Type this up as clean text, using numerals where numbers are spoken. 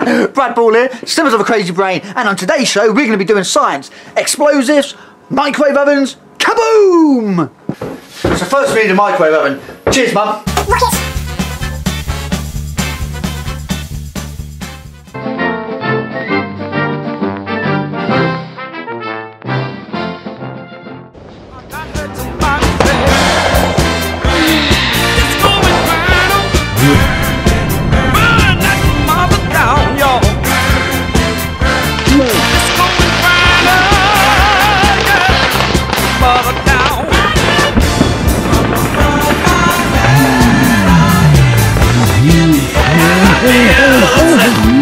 Brad Ball here, Slimmers of a Crazy Brain, and on today's show we're going to be doing science, explosives, microwave ovens, kaboom! So first we need a microwave oven. Cheers, Mum. Rocket! Oh,